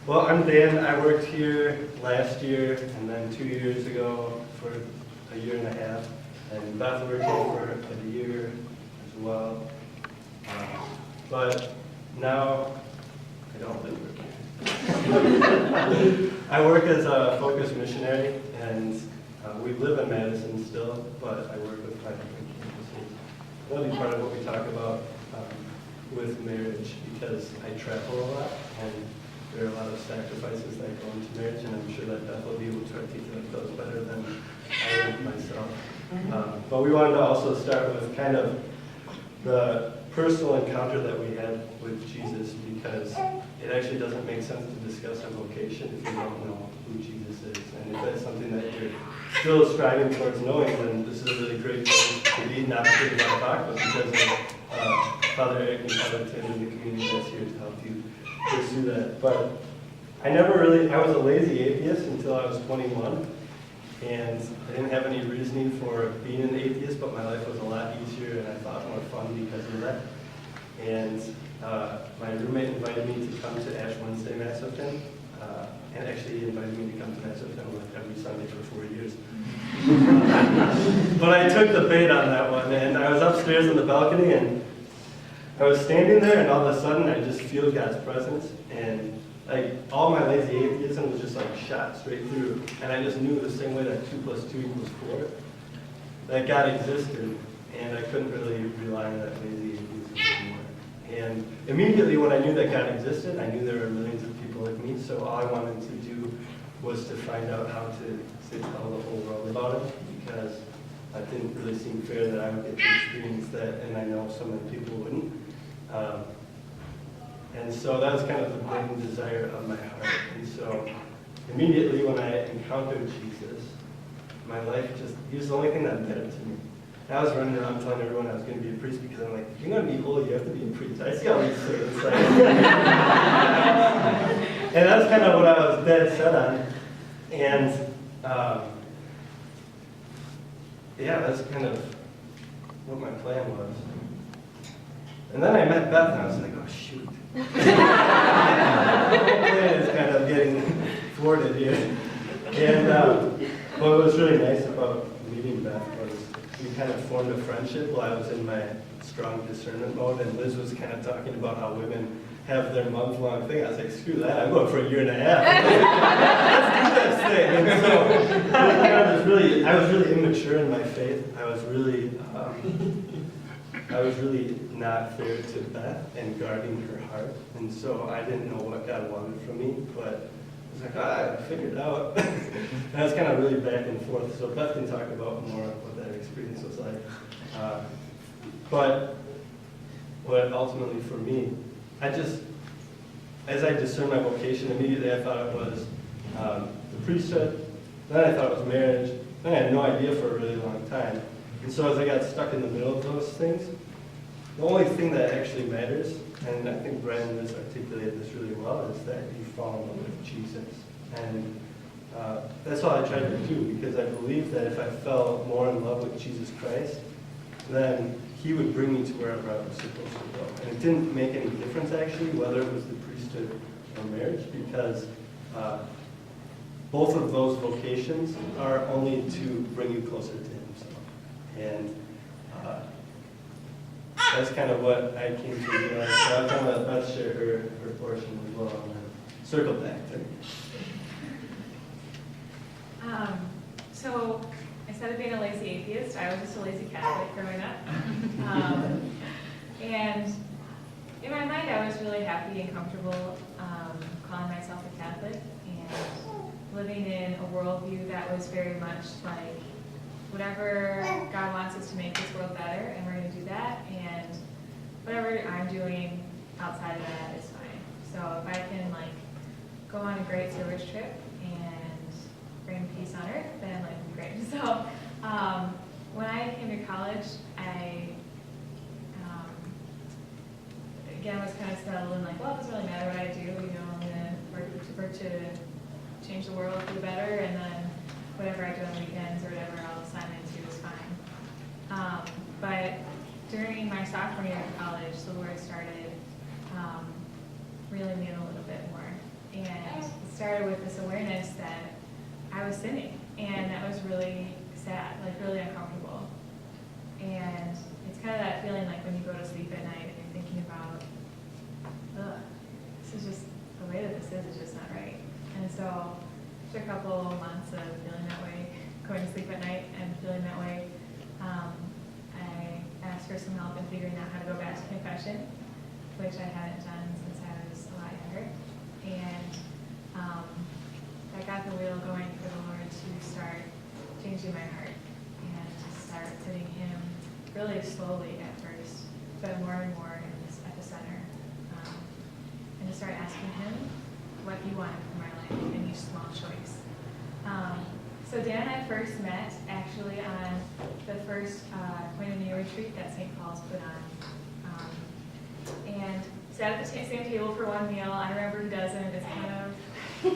Well, I'm Dan. I worked here last year and then 2 years ago for a year and a half. And Beth worked here for a year as well. But now I don't really work here. I work as a focus missionary, and we live in Madison still, but I work with 5 different campuses. That'll be part of what we talk about with marriage, because I travel a lot, and there are a lot of sacrifices that go into marriage, and I'm sure that Beth will be able to articulate those better than I would myself. But we wanted to also start with kind of the personal encounter that we had with Jesus, because it actually doesn't make sense to discuss our vocation if you don't know who Jesus is. And if that's something that you're still striving towards knowing, then this is a really great place to be, not because of our talk, but because of Father Eric and Father Tim and the community that's here to help you pursue that. But I was a lazy atheist until I was 21. And I didn't have any reasoning for being an atheist, but my life was a lot easier and I thought more fun because of that. And my roommate invited me to come to Ash Wednesday Mass with him. And actually he invited me to come to Mass with him like every Sunday for 4 years. But I took the bait on that one, and I was upstairs in the balcony, and I was standing there, and all of a sudden I just feel God's presence, and like all my lazy atheism was just like shot straight through, and I just knew the same way that 2 + 2 = 4, that God existed, and I couldn't really rely on that lazy atheism anymore. And immediately when I knew that God existed, I knew there were millions of people like me, so all I wanted to do was to find out how to tell the whole world about it, because it didn't really seem fair that I would get to experience that, and I know so many people wouldn't. And so that was kind of the burning desire of my heart. And so immediately when I encountered Jesus, my life he was the only thing that mattered to me. And I was running around telling everyone I was going to be a priest, because I'm like, if you're going to be holy, you have to be a priest. I see all these things. Like, and that's kind of what I was dead set on. And yeah, that's kind of what my plan was. And then I met Beth, and I was like, oh, shoot. The whole plan is kind of getting thwarted here. And what was really nice about meeting Beth was we kind of formed a friendship while I was in my strong discernment mode, and Liz was kind of talking about how women have their month-long thing. I was like, screw that, I'm going for a year and a half. Let's do this thing. And so I was really immature in my faith. I was really not fair to Beth and guarding her heart. And so I didn't know what God wanted from me, but I was like, I figured it out. And I was kind of really back and forth. So Beth can talk about more what that experience was like. But what ultimately for me, as I discerned my vocation, immediately I thought it was the priesthood, then I thought it was marriage, then I had no idea for a really long time. And so as I got stuck in the middle of those things, the only thing that actually matters, and I think Brandon has articulated this really well, is that you fall in love with Jesus. And that's all I tried to do, because I believed that if I fell more in love with Jesus Christ, then he would bring me to wherever I was supposed to go. And it didn't make any difference, actually, whether it was the priesthood or marriage, because both of those vocations are only to bring you closer to himself. And that's kind of what I came to realize. So I'm going to let Beth share her portion as well, and then circle back to me. So instead of being a lazy atheist, I was just a lazy Catholic growing up. And in my mind, I was really happy and comfortable calling myself a Catholic and living in a worldview that was very much like, whatever God wants us to make this world better, and we're going to do that, and whatever I'm doing outside of that is fine. So if I can go on a great service trip and bring peace on earth, then life will be great. So when I came to college, I again was kind of settled and well, it doesn't really matter what I do, I'm going to work to change the world for the better, and then whatever I do on weekends or whatever I'll sign into is fine. But during my sophomore year of college, the Lord started reeling me in a little bit more. And it started with this awareness that I was sinning, and that was really sad, like really uncomfortable. And it's kind of that feeling like when you go to sleep at night and you're thinking about, ugh, this is just, the way that this is just not right. And so after a couple months of feeling that way, going to sleep at night and feeling that way, I asked for some help in figuring out how to go back to confession, which I hadn't done since I was a lot younger. And I got the wheel going for the Lord to start changing my heart and to start putting Him really slowly at first, but more and more at the center. And to start asking Him what He wanted for my life in each small choice. So Dan and I first met actually on the first Koinonia retreat that St. Paul's put on. And sat at the same table for one meal. I remember who doesn't. It's kind of... You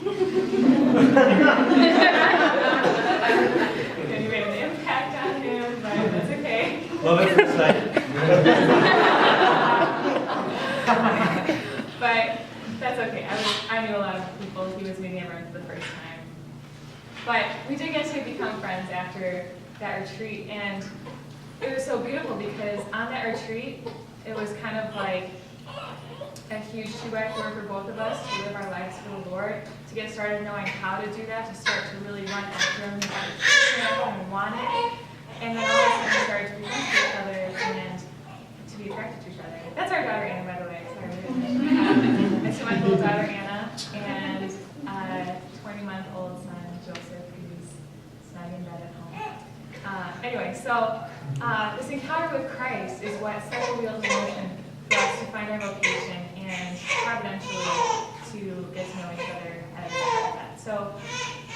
made an impact on him, but that's okay. Love it for sight. But that's okay. I knew a lot of people. He was meeting everyone for the first time. But we did get to become friends after that retreat, and it was so beautiful because on that retreat, it was kind of like a huge 2x4 for both of us to live our lives for the Lord, to get started knowing how to do that, to start to really run after Him, and want it, and then all of a sudden we started to be friends with each other and to be attracted to each other. That's our daughter Anna, by the way. Sorry, we didn't mention. I see my little daughter Anna and 20-month-old son Joseph, who's snug in bed at home. Anyway, so this encounter with Christ is what set the wheels in motion for us to find our vocation and providentially to get to know each other as that. So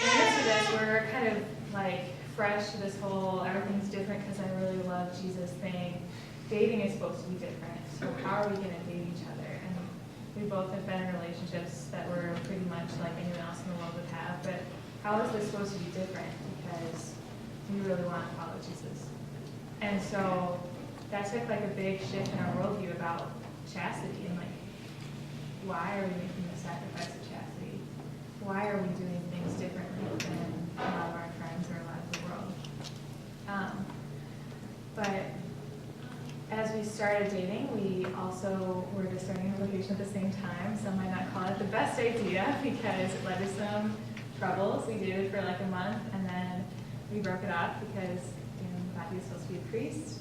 in the midst of this, we're kind of like fresh to this whole everything's different because I really love Jesus thing. Dating is supposed to be different. So how are we going to date each other? And we both have been in relationships that were pretty much like anyone else in the world would have. But how is this supposed to be different? Because we really want to follow Jesus. And so that took like a big shift in our worldview about chastity and like, why are we making the sacrifice of chastity? Why are we doing things differently than a lot of our friends or a lot of the world? But as we started dating, we also were just starting a vocation at the same time. Some might not call it the best idea because it led to some troubles. We dated for like a month and then we broke it off because thought he was supposed to be a priest.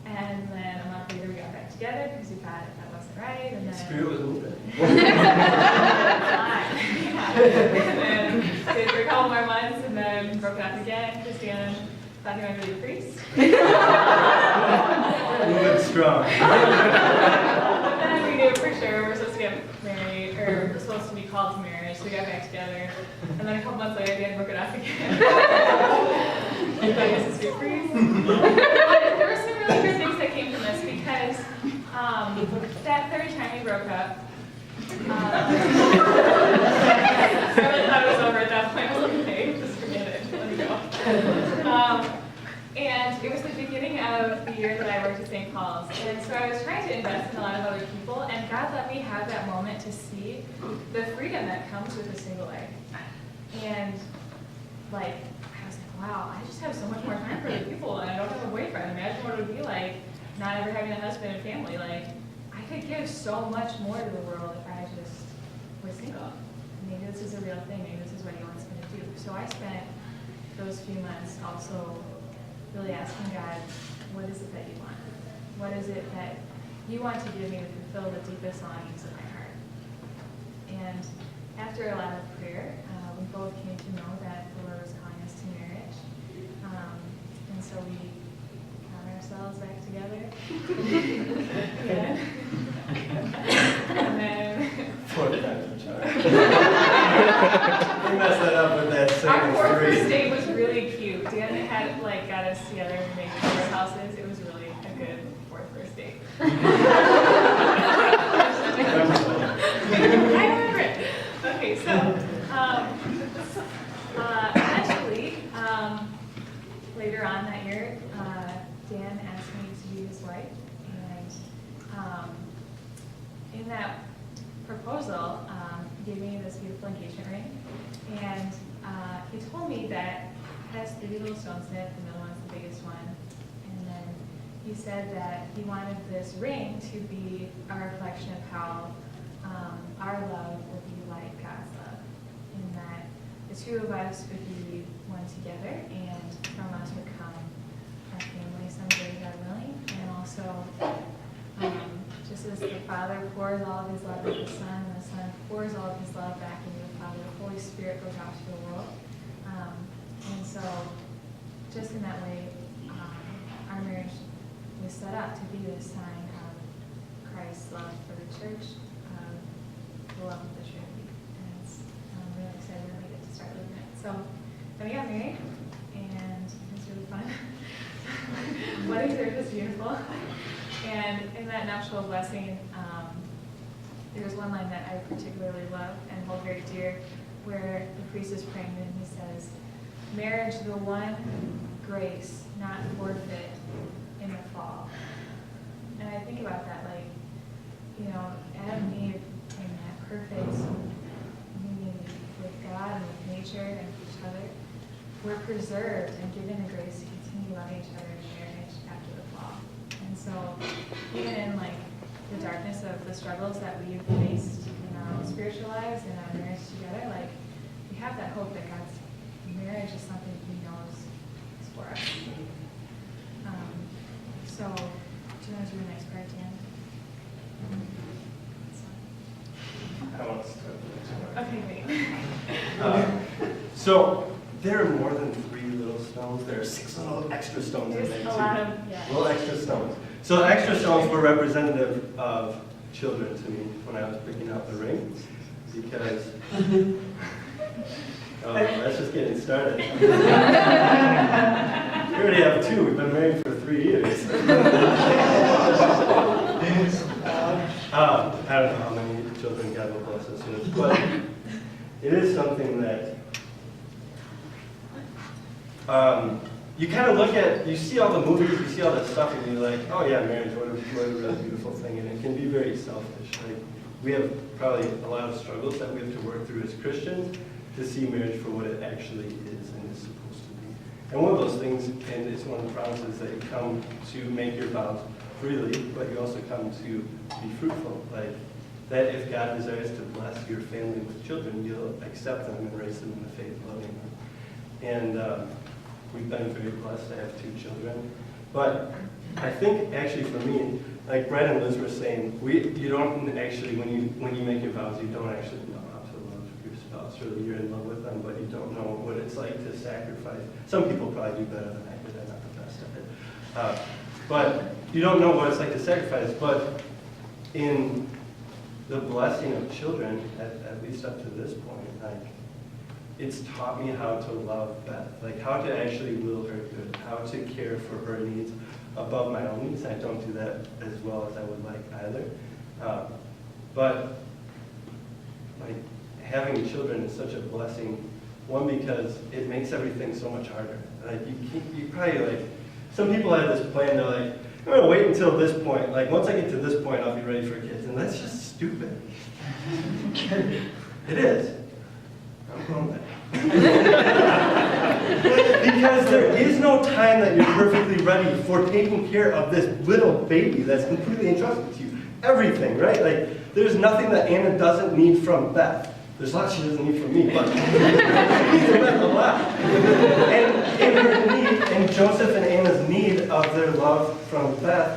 And then a month later we got back together because we thought that wasn't right. And then Spirit was moving. And then stayed for a couple more months and then broke it off again because Dan thought he wanted to be a priest. Moving strong. But then we knew for sure we were supposed to get married, or we were supposed to be called to marriage, so we got back together. And then a couple months later, Dan broke it off again. He thought he was supposed to be a priest. There were some really good things that came from this because that third time we broke up, I really thought it was over at that point. I was like, okay, just forget it, let me go. And it was the beginning of the year that I worked at St. Paul's. And so I was trying to invest in a lot of other people, and God let me have that moment to see the freedom that comes with a single life. And like, I was like, wow, I just have so much more time for other people, and I don't have a boyfriend. Imagine what it would be like not ever having a husband and family. Like, I could give so much more to the world if I just was single. Maybe this is a real thing. Maybe this is what He wants me to do. So I spent those few months also really asking God, what is it that You want? What is it that You want to give me to fulfill the deepest longings of my heart? And after a lot of prayer, we both came to know that the Lord was calling us to marriage. And so we got ourselves back together. And then... Fourth time's the charm. We messed that up with that Our second first three. date was really cute. Dan had like got us together and made our houses. It was really a good first date. I remember it. Okay, so eventually, later on that year, Dan asked me to be his wife, and in that proposal, gave me this beautiful engagement ring. And he told me that it has 3 little stones in it. The middle one's the biggest one. And then he said that he wanted this ring to be a reflection of how our love would be like God's love. In that the 2 of us would be one together, and from us would come our family someday, God willing. And also, just as the Father pours all of his love into the Son, and the Son pours all of his love back into the Father, the Holy Spirit goes out to the world. And so, just in that way, our marriage was set up to be this sign of Christ's love for the church, the love of the Trinity. And I'm really excited when we get to start living it. So, then we got married, and it was really fun. Wedding service was beautiful. And in that nuptial blessing, there's one line that I particularly love and hold very dear, where the priest is praying and he says, "Marriage, the one grace, not forfeit in the fall." And I think about that, like, Adam and Eve in that perfect union with God and with nature and with each other, we're preserved and given the grace to continue loving each other in marriage after the fall. And so, even in the darkness of the struggles that we've faced in our own spiritual lives and our marriage together, we have that hope that God's marriage is something He knows is for us. So, do you want to do the next part, Dan? I want to start the next one. Okay, great. So there are more than 3 little stones. There are 6 little extra stones in there There's too. a lot of, Little extra stones. So the extra stones were representative of children to me when I was picking out the ring, because that's just getting started. We already have 2. We've been married for 3 years. I don't know how many children God will bless us with, but it is something that you kind of look at, you see all the movies, you see all that stuff, and you're like, oh yeah, marriage, what a really beautiful thing, and it can be very selfish. We have probably a lot of struggles that we have to work through as Christians to see marriage for what it actually is and is supposed to be. And one of those things, and it's one of the promises, that you come to make your vows freely, but you also come to be fruitful. That if God desires to bless your family with children, you'll accept them and raise them in the faith, loving them. And we've been very blessed to have 2 children. But I think actually for me, like Brad and Liz were saying, you don't actually, when you make your vows, you don't actually know how to love your spouse. Really, you're in love with them, but you don't know what it's like to sacrifice. Some people probably do better than I did. I'm not the best at it. But you don't know what it's like to sacrifice. But in the blessing of children, at least up to this point, it's taught me how to love Beth, how to actually will her good, how to care for her needs above my own needs. I don't do that as well as I would like either. But having children is such a blessing. One, because it makes everything so much harder. You probably some people have this plan. They're like, I'm gonna wait until this point. Once I get to this point, I'll be ready for kids, and that's just stupid. It is. I'm going back. Because there is no time that you're perfectly ready for taking care of this little baby that's completely entrusted to you. Everything, right? There's nothing that Anna doesn't need from Beth. There's lots she doesn't need from me, but she needs from Beth a lot. And in her need, and Joseph and Anna's need of their love from Beth,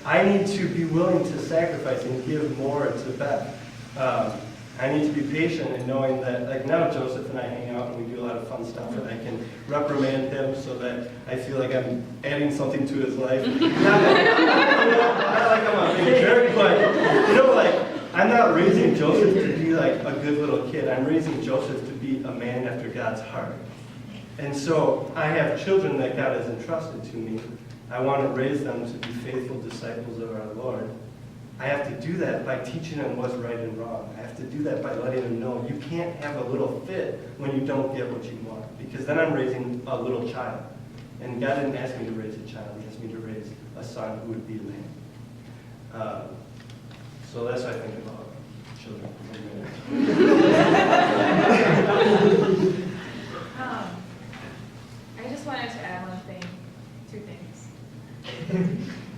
I need to be willing to sacrifice and give more to Beth. I need to be patient in knowing that, now Joseph and I hang out and we do a lot of fun stuff, and I can reprimand him so that I feel like I'm adding something to his life. Not like I'm a big jerk, but, I'm not raising Joseph to be a good little kid. I'm raising Joseph to be a man after God's heart. And so I have children that God has entrusted to me. I want to raise them to be faithful disciples of our Lord. I have to do that by teaching them what's right and wrong. I have to do that by letting them know you can't have a little fit when you don't get what you want, because then I'm raising a little child. And God didn't ask me to raise a child. He asked me to raise a son who would be a man. So that's what I think about children for a minute. I just wanted to add one thing, two things.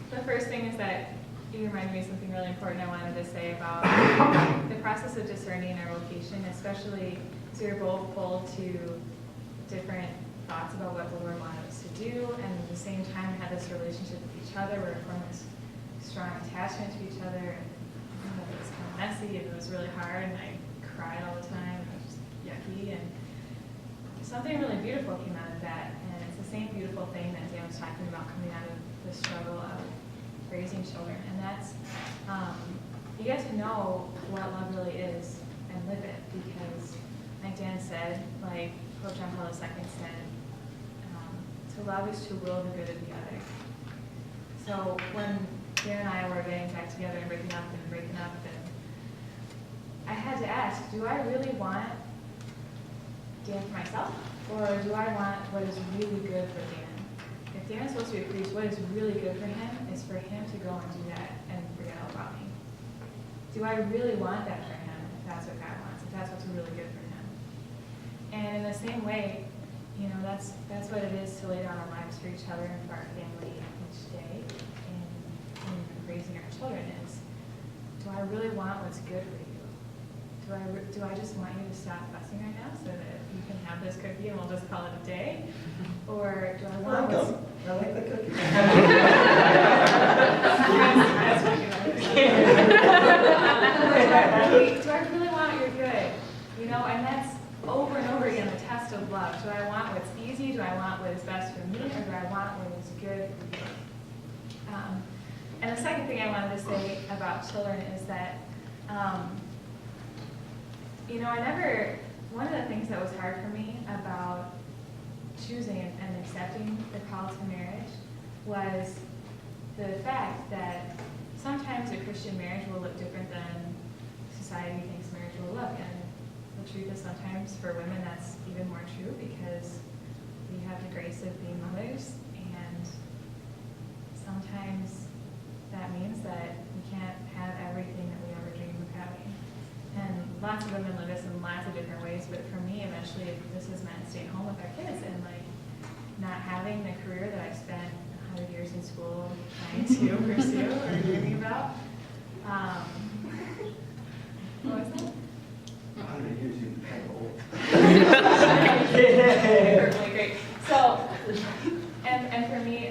The first thing is that you reminded me of something really important I wanted to say about the process of discerning our vocation, especially as we were both pulled to different thoughts about what the Lord wanted us to do, and at the same time had this relationship with each other where we formed this strong attachment to each other. And it was kind of messy, and it was really hard, and I cried all the time, and it was just yucky, and something really beautiful came out of that, and it's the same beautiful thing that Dan was talking about coming out of the struggle of raising children, and that's, you get to know what love really is and live it, because like Dan said, like Pope John Paul II said, to love is to will the good of the other. So when Dan and I were getting back together and breaking up, and I had to ask, do I really want Dan for myself, or do I want what is really good for Dan? If Dan is supposed to be a priest, what is really good for him is for him to go and do that and forget all about me. Do I really want that for him, if that's what God wants, if that's what's really good for him? And in the same way, you know, that's what it is to lay down our lives for each other and for our family each day in raising our children is, do I really want what's good for you? Do I just want you to stop fussing right now so that you can have this cookie and we'll just call it a day? Or do I want what's... I like the cookie. Do I really want your good? You know, and that's over and over again the test of love. Do I want what's easy? Do I want what is best for me? Or do I want what is good for you? And the second thing I wanted to say about children is that, you know, one of the things that was hard for me about choosing and accepting the call to marriage was the fact that sometimes a Christian marriage will look different than society thinks marriage will look. And the truth is sometimes for women that's even more true because we have the grace of being mothers, and sometimes that means that we can't have everything that we ever dreamed of having. And lots of women live this in lots of different ways, but for me, eventually, this has meant staying home with our kids and like not having the career that I spent 100 years in school trying to pursue or dreaming about. What was that? 100 years, you're kind of old. Perfectly great. So, and for me,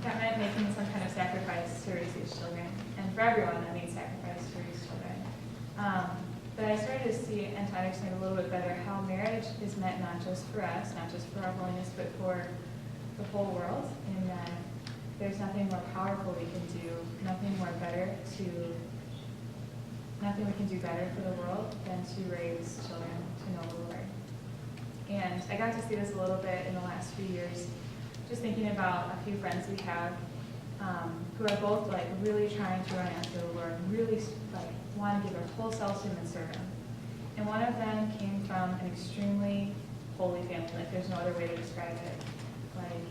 that meant making some kind of sacrifice to raise these children. And for everyone, that means sacrifice to raise children. But I started to see and to understand a little bit better how marriage is meant not just for us, not just for our holiness, but for the whole world. And that there's nothing more powerful we can do, nothing we can do better for the world than to raise children to know the Lord. And I got to see this a little bit in the last few years, just thinking about a few friends we have who are both like really trying to run after the Lord, really like want to give their whole selves to Him and serve Him. And one of them came from an extremely holy family, like there's no other way to describe it. Like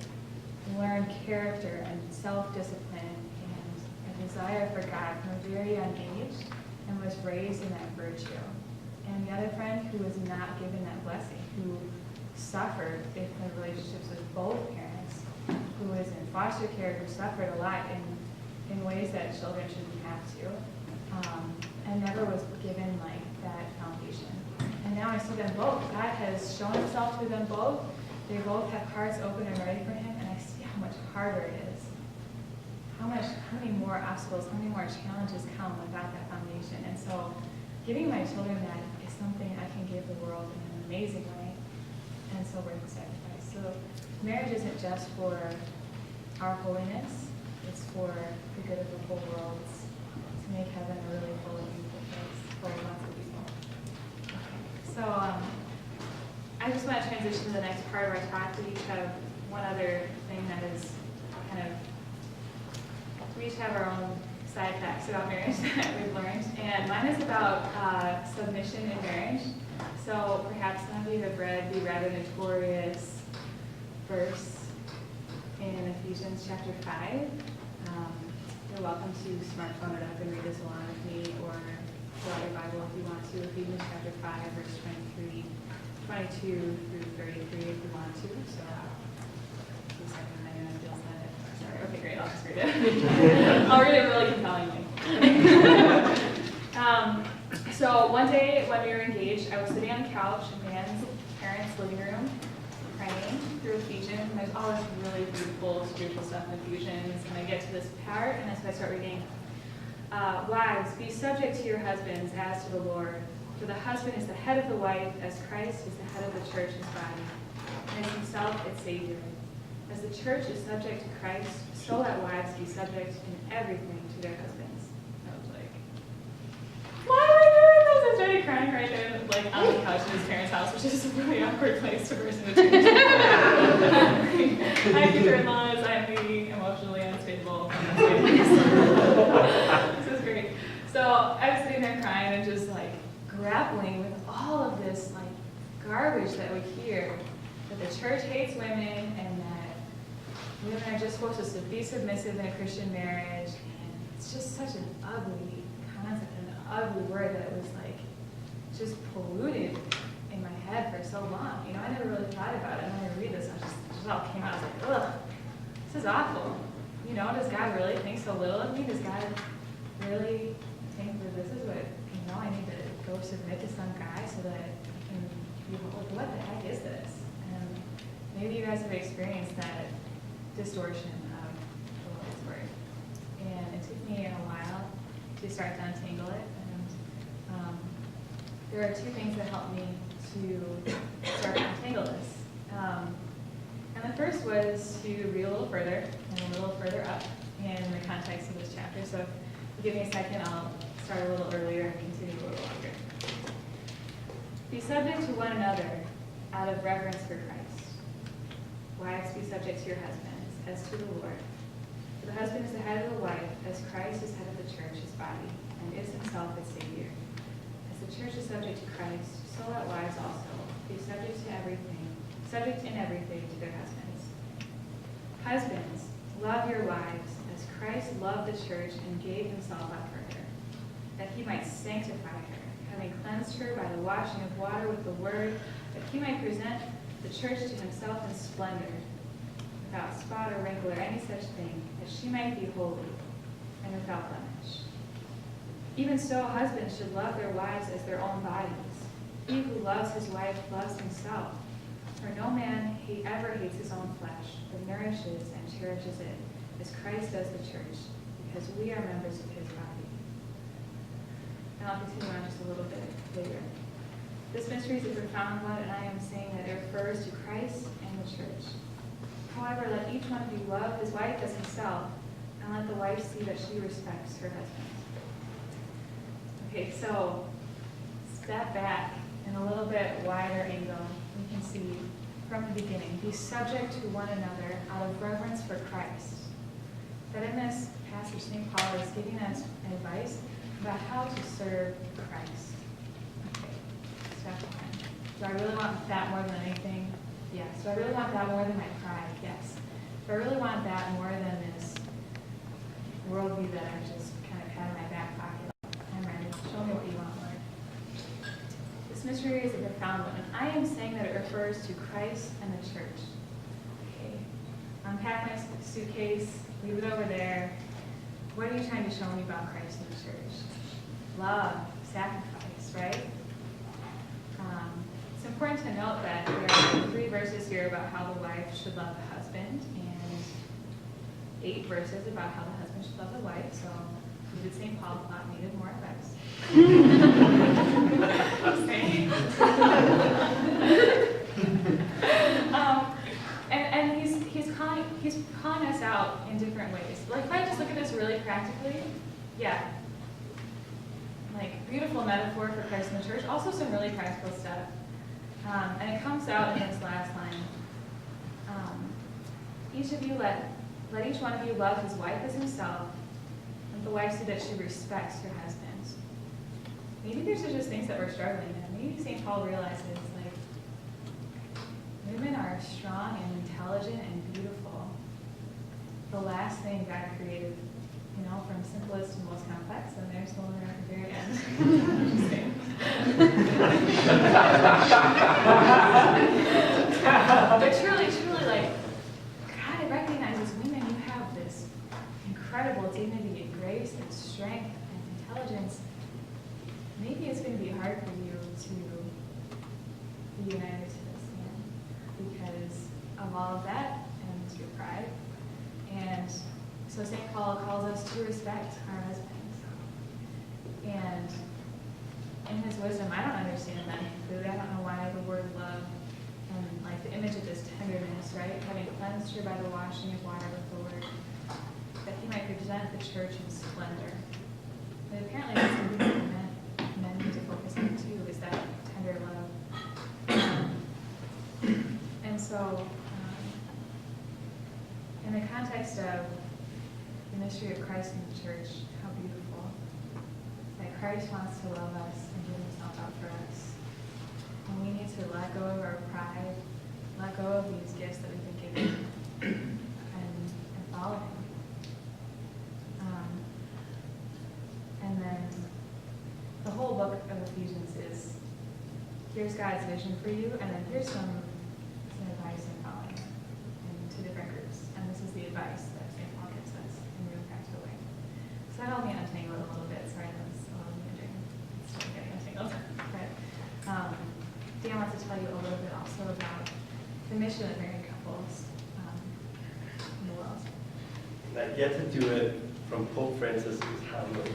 learned character and self-discipline and a desire for God from a very young age, and was raised in that virtue. And the other friend who was not given that blessing, who suffered in relationships with both parents, who was in foster care, who suffered a lot in ways that children shouldn't have to, and never was given like that foundation. And now I see them both. God has shown Himself to them both. They both have hearts open and ready for Him, and I see how much harder it is. How many more obstacles, how many more challenges come without that foundation. And so giving my children that is something I can give the world in an amazing way, and so worth the sacrifice. So marriage isn't just for our holiness, it's for the good of the whole world, to make heaven a really full and beautiful place, full of lots of people. Okay. So I just want to transition to the next part of our talk. We each have one other thing that is kind of, we each have our own side facts about marriage that we've learned. And mine is about submission in marriage. So perhaps some of you have read the rather notorious verse in Ephesians chapter 5. You're welcome to smartphone it up and read this along with me, or pull out your Bible if you want to. Ephesians chapter 5, verse 22 through 33 if you want to. So, just a second, anyone feels that. Sorry. Okay, great. I'll just read it. I'll read it really compellingly. So one day when we were engaged, I was sitting on a couch in Dan's parents' living room, praying through Ephesians. And there's all this really beautiful spiritual stuff in Ephesians. And I get to this part, and so I start reading. Wives, be subject to your husbands as to the Lord. For the husband is the head of the wife, as Christ is the head of the church, his body, and is himself its Savior. As the church is subject to Christ, so let wives be subject in everything to their husbands. I was like, why am I doing this? I started crying right there, like on the couch in his parents' house, which is a really awkward place to burst into tears. I have future-in-laws, I'm the emotionally unstable. This is great. So I was sitting there crying and just like grappling with all of this like garbage that we hear, that the church hates women and that women are just supposed to be submissive in a Christian marriage. And it's just such an ugly concept, an ugly word that was like just polluted in my head for so long. You know, I never really thought about it. And when I read this, it just all came out. I was like, ugh, this is awful. You know, does God really think so little of me? Does God really think that this is what, you know, I need to go submit to some guy so that I can be, like, what the heck is this? And maybe you guys have experienced that distortion of the Lord's word. And it took me a while to start to untangle it. And there are two things that helped me to start to untangle this. And the first was to read a little further and a little further up in the context of this chapter. So if you give me a second, I'll start a little earlier and continue a little longer. Be subject to one another out of reverence for Christ. Wives, be subject to your husbands as to the Lord. For the husband is the head of the wife, as Christ is head of the church, his body, and is himself its Savior. As the church is subject to Christ, so let wives also be subject in everything to their husbands. Husbands, love your wives as Christ loved the church and gave himself up for her, that he might sanctify her, having cleansed her by the washing of water with the word, that he might present the church to himself in splendor, without spot or wrinkle or any such thing, that she might be holy and without blemish. Even so, husbands should love their wives as their own bodies. He who loves his wife loves himself. For no man ever hates his own flesh, but nourishes and cherishes it, as Christ does the church, because we are members of his body. And I'll continue on just a little bit later. This mystery is a profound one, and I am saying that it refers to Christ and the church. However, let each one of you love his wife as himself, and let the wife see that she respects her husband. Okay, so step back in a little bit wider angle. We can see from the beginning, be subject to one another out of reverence for Christ. That in this passage, St. Paul is giving us advice about how to serve Christ. Okay, step one. Do I really want that more than anything? Yes. Do I really want that more than my pride? Yes. Do I really want that more than this worldview that I just kind of had in my back pocket? I'm ready. Show me what you want, Lord. This mystery is a profound one, and I am saying that it refers to Christ and the church. Okay. Unpack my suitcase, leave it over there. What are you trying to show me about Christ and the church? Love, sacrifice, right? It's important to note that there are 3 verses here about how the wife should love the husband, and 8 verses about how the husband should love the wife. So who did St. Paul thought needed more advice? And he's calling us out in different ways. Like, if I just look at this really practically, yeah, like beautiful metaphor for Christ and the church. Also some really practical stuff, and it comes out in this last line. Each of you let each one of you love his wife as himself. Let the wife see that she respects her husband. Maybe there's just things that we're struggling with. Maybe St. Paul realizes, like, women are strong and intelligent and beautiful. The last thing God created from simplest to most complex, and there's the one at the very end. I'm just kidding. But truly, like, God recognizes women, you have this incredible dignity and grace and strength and intelligence. Maybe it's going to be hard for you to be united to this man because of all of that and your pride. And so St. Paul calls us to respect our husbands. And in his wisdom, I don't understand that completely. I don't know why the word love and like the image of this tenderness, right? Having cleansed her by the washing of water with the word, that he might present the church in splendor. But apparently that's something that men need to focus on too, is that tender love. And so, in the context of the mystery of Christ in the church, how beautiful. That Christ wants to love us and give himself out for us. And we need to let go of our pride, let go of these gifts that we've been given, and follow him. And then the whole book of Ephesians is, here's God's vision for you, and then here's some advice and following in two different groups. And this is the advice that St. Paul gives us in a real practical way. So that helped me untangle it a little bit. Sorry, that was a little meandering. Still getting untangled. But Dan wants to tell you a little bit also about the mission of married couples in the world. And I get to do it from Pope Francis's homily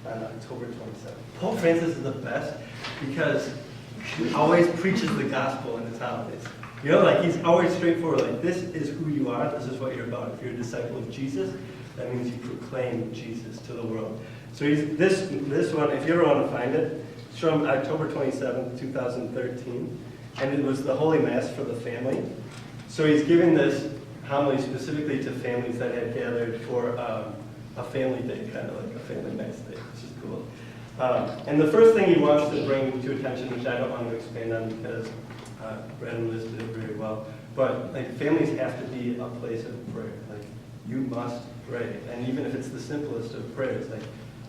on October 27th. Pope Francis is the best because he always preaches the gospel in his homilies. You know, like he's always straightforward, like this is who you are, this is what you're about. If you're a disciple of Jesus, that means you proclaim Jesus to the world. So he's, this one, if you ever want to find it, it's from October 27th, 2013, and it was the Holy Mass for the family. So he's giving this homily specifically to families that had gathered for a family day, kind of like a family Mass day, which is cool. And the first thing he wants to bring to attention, which I don't want to expand on because Brad and Liz did it very well, but like families have to be a place of prayer. Like you must pray, and even if it's the simplest of prayers, like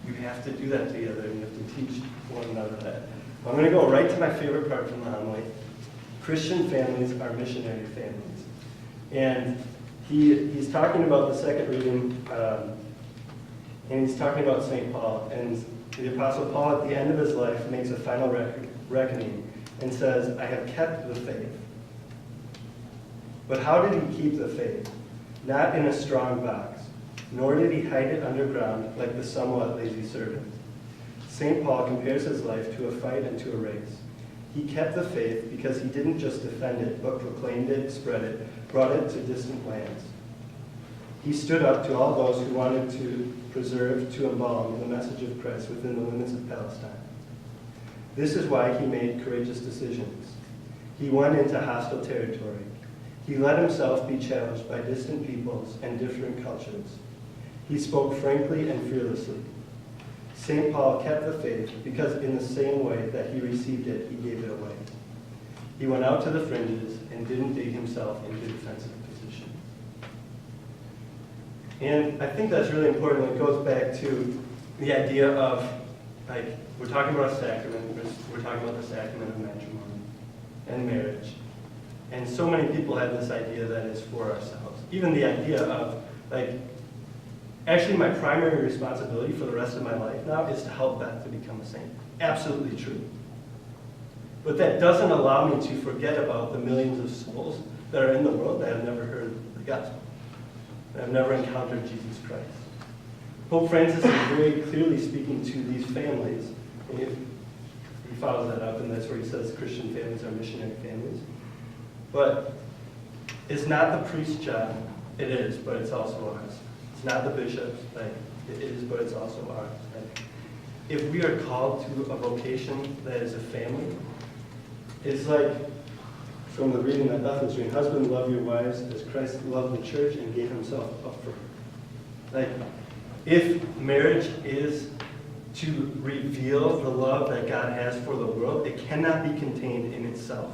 you have to do that together, and you have to teach one another that. I'm going to go right to my favorite part from the homily. Christian families are missionary families, and he's talking about the second reading, and he's talking about St. Paul, and the Apostle Paul at the end of his life makes a final reckoning and says, I have kept the faith. But how did he keep the faith? Not in a strong box, nor did he hide it underground like the somewhat lazy servant. St. Paul compares his life to a fight and to a race. He kept the faith because he didn't just defend it, but proclaimed it, spread it, brought it to distant lands. He stood up to all those who wanted to preserve, to embalm the message of Christ within the limits of Palestine. This is why he made courageous decisions. He went into hostile territory. He let himself be challenged by distant peoples and different cultures. He spoke frankly and fearlessly. St. Paul kept the faith because in the same way that he received it, he gave it away. He went out to the fringes and didn't dig himself into defensive position. And I think that's really important. It goes back to the idea of, like, we're talking about a sacrament. We're talking about the sacrament of matrimony and marriage. And so many people have this idea that it's for ourselves. Even the idea of, like, actually my primary responsibility for the rest of my life now is to help Beth to become a saint. Absolutely true. But that doesn't allow me to forget about the millions of souls that are in the world that have never heard the gospel. I've never encountered Jesus Christ. Pope Francis is very clearly speaking to these families. And he follows that up, and that's where he says Christian families are missionary families. But it's not the priest's job. It is, but it's also ours. It's not the bishop's. Like, it is, but it's also ours. Like, if we are called to a vocation that is a family, it's like from the reading that Beth was reading, husbands, love your wives as Christ loved the church and gave himself up for her. Like, if marriage is to reveal the love that God has for the world, it cannot be contained in itself.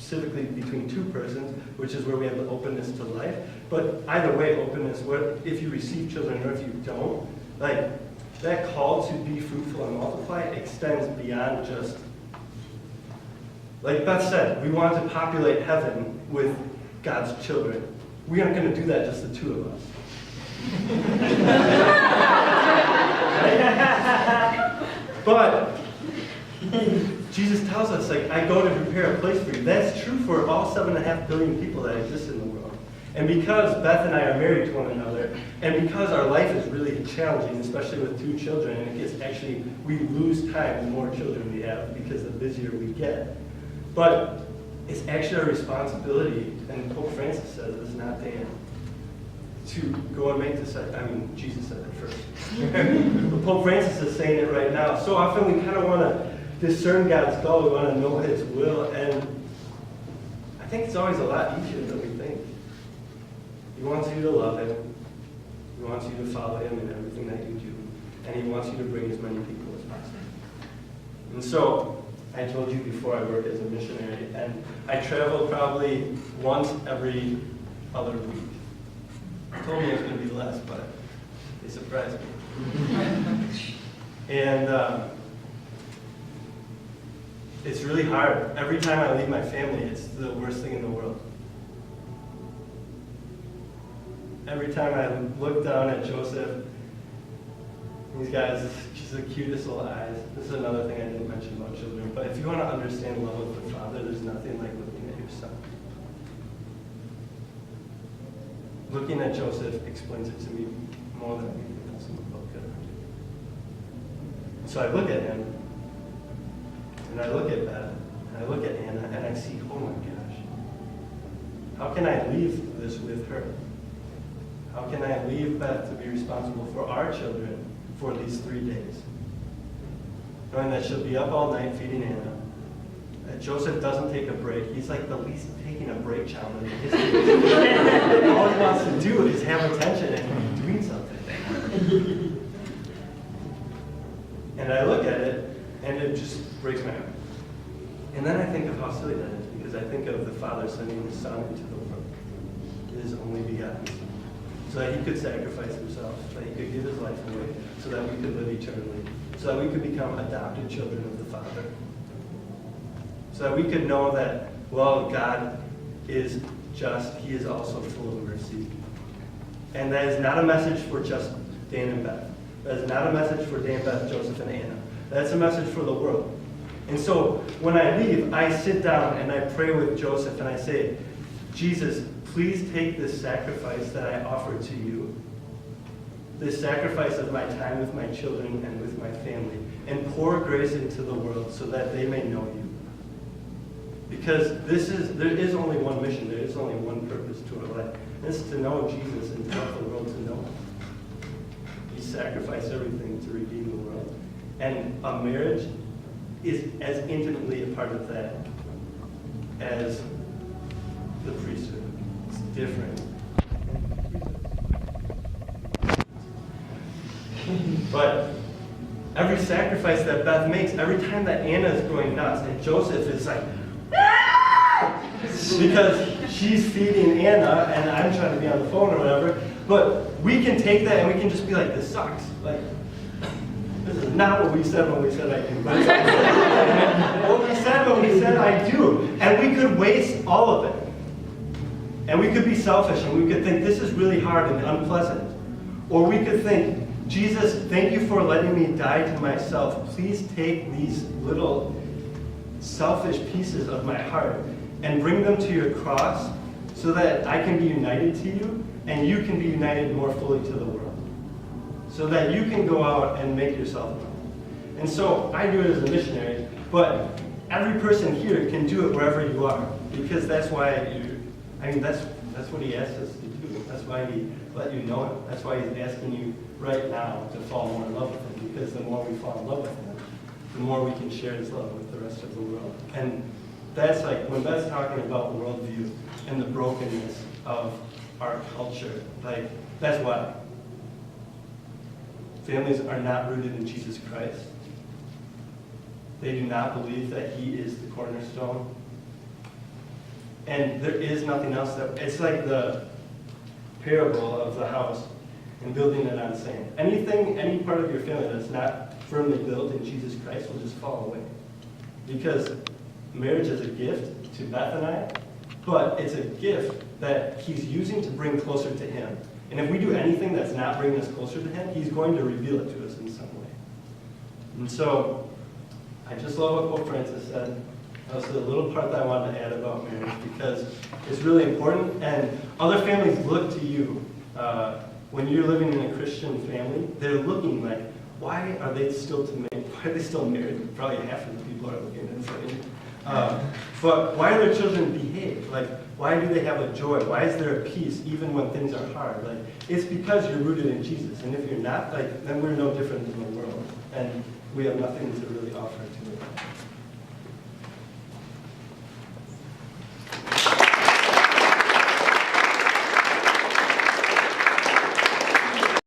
specifically between two persons, which is where we have the openness to life. But either way, openness, if you receive children or if you don't, like, that call to be fruitful and multiply extends beyond just, like Beth said, we want to populate heaven with God's children. We aren't going to do that just the two of us. But Jesus tells us, like, I go to prepare a place for you. That's true for all 7.5 billion people that exist in the world. And because Beth and I are married to one another, and because our life is really challenging, especially with 2 children, and it gets actually, we lose time the more children we have because the busier we get. But it's actually our responsibility, and Pope Francis says this, not Dan, to go and make disciples. I mean, Jesus said it first. But Pope Francis is saying it right now. So often we kind of want to discern God's call, we want to know His will, and I think it's always a lot easier than we think. He wants you to love Him. He wants you to follow Him in everything that you do. And He wants you to bring as many people as possible. And so, I told you before I work as a missionary, and I travel probably once every other week. I told me it was going to be less, but they surprised me. And it's really hard. Every time I leave my family, it's the worst thing in the world. Every time I look down at Joseph, he's got just the cutest little eyes. This is another thing I didn't mention about children. But if you want to understand love of the Father, there's nothing like looking at your son. Looking at Joseph explains it to me more than anything else in the book could ever do. So I look at him, and I look at Beth, and I look at Anna, and I see, oh my gosh, how can I leave this with her? How can I leave Beth to be responsible for our children for these 3 days? Knowing that she'll be up all night feeding Anna, that Joseph doesn't take a break. He's like the least taking a break child in history. All he wants to do is have attention and be doing something. And I look at it, and it just breaks my heart. And then I think of how silly that is, because I think of the Father sending His Son into the world, His only begotten Son, so that He could sacrifice Himself, so that He could give His life away, so that we could live eternally, so that we could become adopted children of the Father, so that we could know that, well, God is just, He is also full of mercy. And that is not a message for just Dan and Beth. That is not a message for Dan, Beth, Joseph, and Anna. That's a message for the world. And so when I leave, I sit down and I pray with Joseph and I say, Jesus, please take this sacrifice that I offer to you, this sacrifice of my time with my children and with my family, and pour grace into the world so that they may know you. Because there is only one mission, there is only one purpose to our life. And it's to know Jesus and to help the world to know Him. He sacrificed everything to redeem the world. And a marriage is as intimately a part of that as the priesthood. It's different. But every sacrifice that Beth makes, every time that Anna is going nuts, and Joseph is like, because she's feeding Anna and I'm trying to be on the phone or whatever, but we can take that and we can just be like, this sucks. Like, this is not what we said when we said I do. But what we said when we said I do. And we could waste all of it. And we could be selfish and we could think this is really hard and unpleasant. Or we could think, Jesus, thank you for letting me die to myself. Please take these little selfish pieces of my heart and bring them to your cross so that I can be united to you and you can be united more fully to the world. So that you can go out and make yourself known. And so I do it as a missionary, but every person here can do it wherever you are, because that's why that's what He asked us to do. That's why He let you know Him. That's why He's asking you right now to fall more in love with Him, because the more we fall in love with Him, the more we can share His love with the rest of the world. And that's like, when Beth's talking about worldview and the brokenness of our culture, like, that's why. Families are not rooted in Jesus Christ. They do not believe that He is the cornerstone. And there is nothing else that, it's like the parable of the house and building it on sand. Anything, any part of your family that's not firmly built in Jesus Christ will just fall away. Because marriage is a gift to Beth and I, but it's a gift that he's using to bring closer to him. And if we do anything that's not bringing us closer to him, he's going to reveal it to us in some way. And so, I just love what Pope Francis said. That was the little part that I wanted to add about marriage because it's really important. And other families look to you. When you're living in a Christian family, they're looking like, why are they still why are they still married? Probably half of the people are looking and saying, but why do their children behave? Like, why do they have a joy? Why is there a peace even when things are hard? Like, it's because you're rooted in Jesus. And if you're not, like, then we're no different than the world. And we have nothing to really offer to it.